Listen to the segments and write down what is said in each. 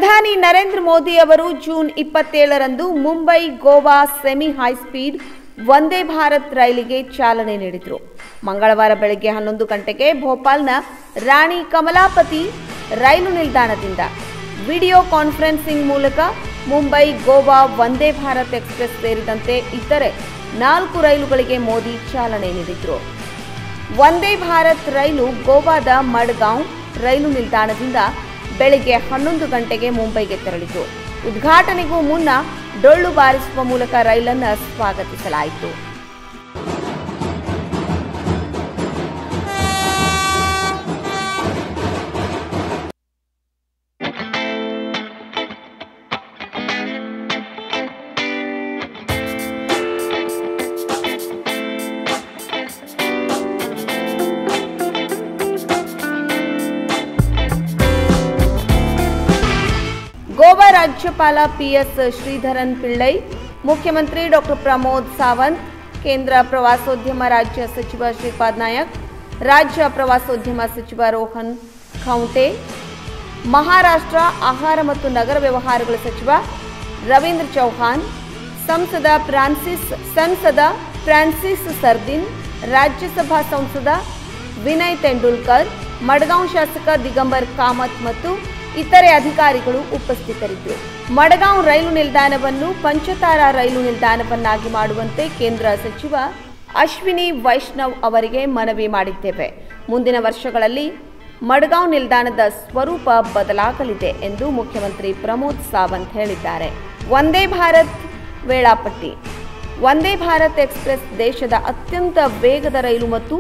ಪ್ರಧಾನಿ ನರೇಂದ್ರ ಮೋದಿ ಅವರು ಜೂನ್ 27ರಂದು Mumbai Goa semi high speed Vande Bharat ರೈಲಿಗೆ ಚಾಲನೆ ನೀಡಿದರು. ಮಂಗಳವಾರ ಬೆಳಗ್ಗೆ 11 ಗಂಟೆಗೆ ಭೋಪಾಲ್ನ ರಾಣಿ ಕಮಲಾಪತಿ ರೈಲು ನಿಲ್ದಾಣದಿಂದ ವಿಡಿಯೋ ಕಾನ್ಫರೆನ್ಸಿಂಗ್ ಮೂಲಕ ಮುಂಬೈ ಗೋವಾ ವಂದೇ ಭಾರತ್ ಎಕ್ಸ್‌ಪ್ರೆಸ್ ಸೇರಿದಂತೆ ಇತರೆ 4 ರೈಲುಗಳಿಗೆ ಮೋದಿ ಚಾಲನೆ ನೀಡಿದರು. ವಂದೇ ಭಾರತ್ ರೈಲು ಗೋವಾದ ಮಡ್ಗಾಂವ್ ರೈಲು ನಿಲ್ದಾಣದಿಂದ ಬೆಳಗ್ಗೆ 11 ಗಂಟೆಗೆ ಮುಂಬೈಗೆ ತೆರಳಿತು. ಉದ್ಘಾಟನೆಗೂ ಮುನ್ನ ಡೊಳ್ಳು ಬಾರಿಸುವ ಮೂಲಕ ರೈಲನ್ನು ಸ್ವಾಗತಿಸಲಾಯಿತು. ಗೋವಾ ರಾಜ್ಯಪಾಲ PS ಶ್ರೀಧರನ್ ಪಿಳ್ಳೈ, ಮುಖ್ಯಮಂತ್ರಿ ಡಾಕ್ಟರ್ ಪ್ರಮೋದ್ ಸಾವಂತ್, ಕೇಂದ್ರ ಪ್ರವಾಸೋದ್ಯಮ ರಾಜ್ಯ ಸಚಿವ ಶ್ರೀಪಾದ್ ನಾಯಕ್, ರಾಜ್ಯ ಪ್ರವಾಸೋದ್ಯಮ ಸಚಿವ ರೋಹನ್ ಖೌಂಟೆ, ಮಹಾರಾಷ್ಟ್ರ ಆಹಾರ ಮತ್ತು ನಗರ ವ್ಯವಹಾರಗಳ ಸಚಿವ ರವೀಂದ್ರ ಚೌಹಾಣ್, ಸಂಸದ ಫ್ರಾನ್ಸಿಸ್ ಸರ್ದಿನ್, ರಾಜ್ಯಸಭಾ ಸಂಸದ ವಿನಯ್ ತೆಂಡೂಲ್ಕರ್, ಮಡ್ಗಾಂವ್ ಶಾಸಕ ದಿಗಂಬರ್ ಕಾಮತ್ ಮತ್ತು ಇತರೆ ಅಧಿಕಾರಿಗಳು ಉಪಸ್ಥಿತರಿದ್ದರು. ಮಡ್ಗಾಂವ್ ರೈಲು ನಿಲ್ದಾಣವನ್ನು ಪಂಚತಾರಾ ರೈಲು ನಿಲ್ದಾಣವನ್ನಾಗಿ ಮಾಡುವಂತೆ ಕೇಂದ್ರ ಸಚಿವ ಅಶ್ವಿನಿ ವೈಷ್ಣವ್ ಅವರಿಗೆ ಮನವಿ ಮಾಡಿದ್ದೇವೆ. ಮುಂದಿನ ವರ್ಷಗಳಲ್ಲಿ ಮಡ್ಗಾಂವ್ ನಿಲ್ದಾಣದ ಸ್ವರೂಪ ಬದಲಾಗಲಿದೆ ಎಂದು ಮುಖ್ಯಮಂತ್ರಿ ಪ್ರಮೋದ್ ಸಾವಂತ್ ಹೇಳಿದ್ದಾರೆ. ವಂದೇ ಭಾರತ್ ವೇಳಾಪಟ್ಟಿ. ವಂದೇ ಭಾರತ್ ಎಕ್ಸ್‌ಪ್ರೆಸ್ ದೇಶದ ಅತ್ಯಂತ ವೇಗದ ರೈಲು ಮತ್ತು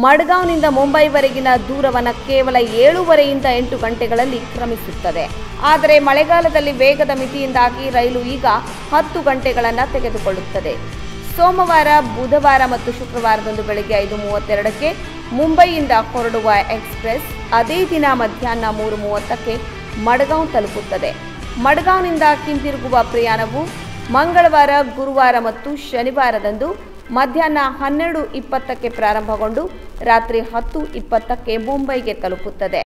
ಮಡ್ಗಾಂವ್ನಿಂದ ಮುಂಬೈವರೆಗಿನ ದೂರವನ್ನು ಕೇವಲ 7.5ರಿಂದ 8 ಗಂಟೆಗಳಲ್ಲಿ ಕ್ರಮಿಸುತ್ತದೆ. ಆದರೆ ಮಳೆಗಾಲದಲ್ಲಿ ವೇಗದ ಮಿತಿಯಿಂದಾಗಿ ರೈಲು ಈಗ 10 ಗಂಟೆಗಳನ್ನು ತೆಗೆದುಕೊಳ್ಳುತ್ತದೆ. ಸೋಮವಾರ, ಬುಧವಾರ ಮತ್ತು ಶುಕ್ರವಾರದಂದು ಬೆಳಗ್ಗೆ 5:32ಕ್ಕೆ ಮುಂಬೈಯಿಂದ ಹೊರಡುವ ಎಕ್ಸ್‌ಪ್ರೆಸ್ ಅದೇ ದಿನ ಮಧ್ಯಾಹ್ನ 3:30ಕ್ಕೆ ಮಡ್ಗಾಂವ್ ತಲುಪುತ್ತದೆ. ಮಡ್ಗಾಂವ್ನಿಂದ ಹಿಂದಿರುಗುವ ಪ್ರಯಾಣವು ಮಂಗಳವಾರ, ಗುರುವಾರ ಮತ್ತು ಶನಿವಾರದಂದು ಮಧ್ಯಾಹ್ನ 12:20ಕ್ಕೆ ಪ್ರಾರಂಭಗೊಂಡು ರಾತ್ರಿ 10:20ಕ್ಕೆ ಮುಂಬೈಗೆ ತಲುಪುತ್ತದೆ.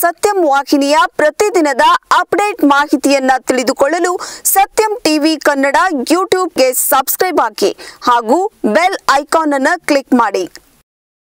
ಸತ್ಯಂ ವಾಹಿನಿಯ ಪ್ರತಿದಿನದ ಅಪ್ಡೇಟ್ ಮಾಹಿತಿಯನ್ನ ತಿಳಿದುಕೊಳ್ಳಲು ಸತ್ಯಂ ಟಿವಿ ಕನ್ನಡ ಯೂಟ್ಯೂಬ್ಗೆ ಸಬ್ಸ್ಕ್ರೈಬ್ ಆಗಿ ಹಾಗೂ ಬೆಲ್ ಐಕಾನ್ ಅನ್ನು ಕ್ಲಿಕ್ ಮಾಡಿ.